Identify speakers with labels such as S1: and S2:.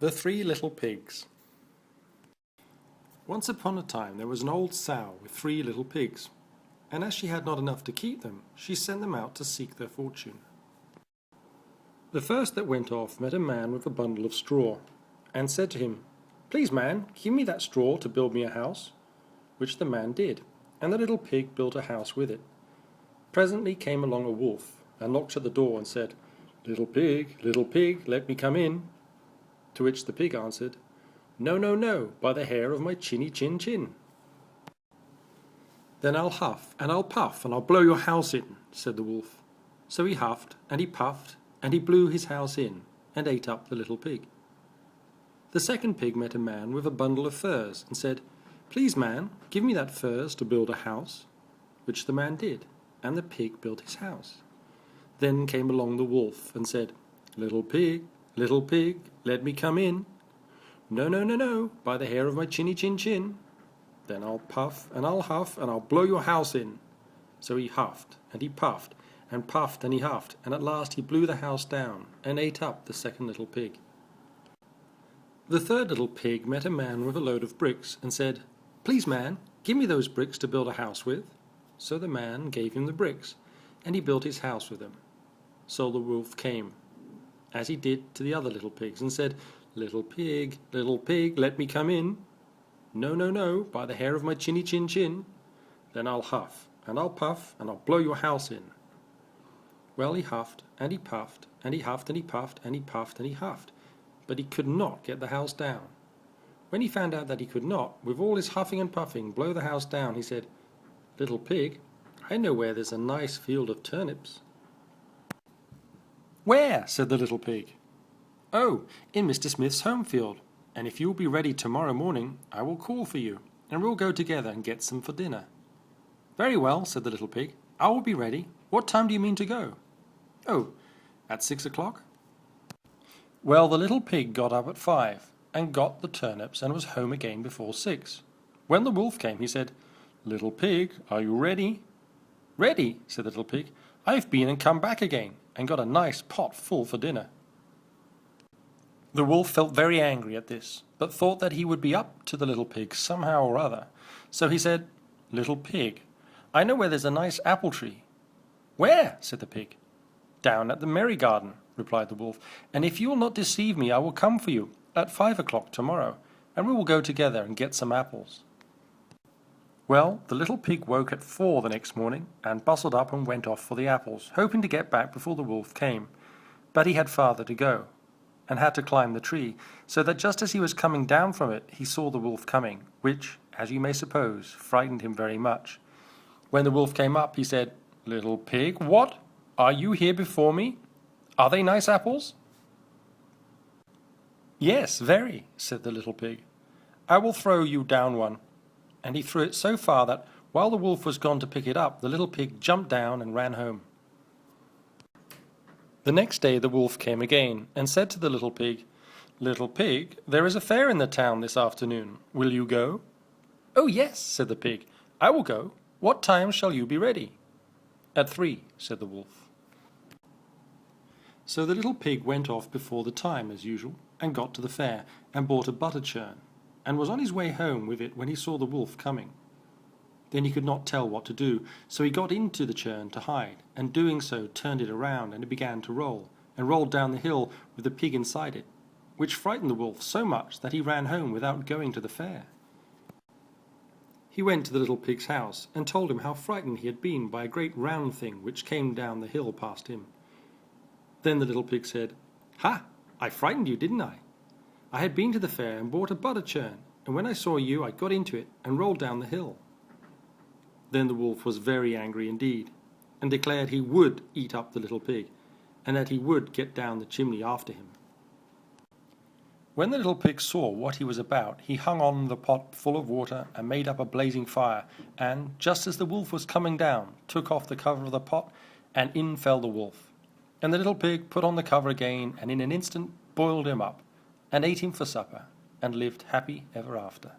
S1: The Three Little Pigs. Once upon a time there was an old sow with 3 little pigs, and as she had not enough to keep them, she sent them out to seek their fortune. The first that went off met a man with a bundle of straw, and said to him, "Please, man, give me that straw to build me a house," which the man did, and the little pig built a house with it. Presently came along a wolf, and knocked at the door and said, little pig, let me come in." To which the pig answered, "No, no, no, by the hair of my chinny chin chin." "Then I'll huff, and I'll puff, and I'll blow your house in," said the wolf. So he huffed, and he puffed, and he blew his house in, and ate up the little pig. The second pig met a man with a bundle of furs, and said, "Please, man, give me that furs to build a house," which the man did, and the pig built his house. Then came along the wolf, and said, little pig, let me come in." "No, no, no, no, by the hair of my chinny chin chin." "Then I'll puff, and I'll huff, and I'll blow your house in." So he huffed, and he puffed, and he huffed, and at last he blew the house down, and ate up the second little pig. The third little pig met a man with a load of bricks, and said, "Please, man, give me those bricks to build a house with." So the man gave him the bricks, and he built his house with them. So the wolf came, as he did to the other little pigs, and said, little pig, let me come in." "No, no, no, by the hair of my chinny chin chin." "Then I'll huff, and I'll puff, and I'll blow your house in." Well, he huffed, and he puffed, and he huffed, and he puffed, and he puffed, and he huffed, but he could not get the house down. When he found out that he could not, with all his huffing and puffing, blow the house down, he said, "Little pig, I know where there's a nice field of turnips." "Where?" said the little pig. "Oh, in Mr. Smith's home field, and if you will be ready tomorrow morning, I will call for you, and we'll go together and get some for dinner." "Very well," said the little pig, "I will be ready. What time do you mean to go?" "Oh, at 6 o'clock." Well, the little pig got up at 5, and got the turnips, and was home again before 6. When the wolf came, he said, "Little pig, are you ready?" "Ready," said the little pig. "I've been and come back again, and got a nice pot full for dinner." The wolf felt very angry at this, but thought that he would be up to the little pig somehow or other. So he said, "Little pig, I know where there's a nice apple tree." "Where?" said the pig. "Down at the merry garden," replied the wolf, "and if you will not deceive me, I will come for you at 5 o'clock tomorrow, and we will go together and get some apples." Well, the little pig woke at 4 the next morning, and bustled up and went off for the apples, hoping to get back before the wolf came. But he had farther to go, and had to climb the tree, so that just as he was coming down from it, he saw the wolf coming, which, as you may suppose, frightened him very much. When the wolf came up, he said, "Little pig, what? Are you here before me? Are they nice apples?" "Yes, very," said the little pig. "I will throw you down one." And he threw it so far that, while the wolf was gone to pick it up, the little pig jumped down and ran home. The next day the wolf came again, and said to the little pig, "Little pig, there is a fair in the town this afternoon. Will you go?" "Oh, yes," said the pig, "I will go. What time shall you be ready?" "At 3, said the wolf. So the little pig went off before the time, as usual, and got to the fair, and bought a butter churn, and was on his way home with it when he saw the wolf coming. Then he could not tell what to do, so he got into the churn to hide, and doing so turned it around, and it began to roll, and rolled down the hill with the pig inside it, which frightened the wolf so much that he ran home without going to the fair. He went to the little pig's house, and told him how frightened he had been by a great round thing which came down the hill past him. Then the little pig said, "Ha! I frightened you, didn't I? I had been to the fair and bought a butter churn, and when I saw you I got into it and rolled down the hill." Then the wolf was very angry indeed, and declared he would eat up the little pig, and that he would get down the chimney after him. When the little pig saw what he was about, he hung on the pot full of water and made up a blazing fire, and, just as the wolf was coming down, took off the cover of the pot, and in fell the wolf. And the little pig put on the cover again, and in an instant boiled him up, and ate him for supper, and lived happy ever after.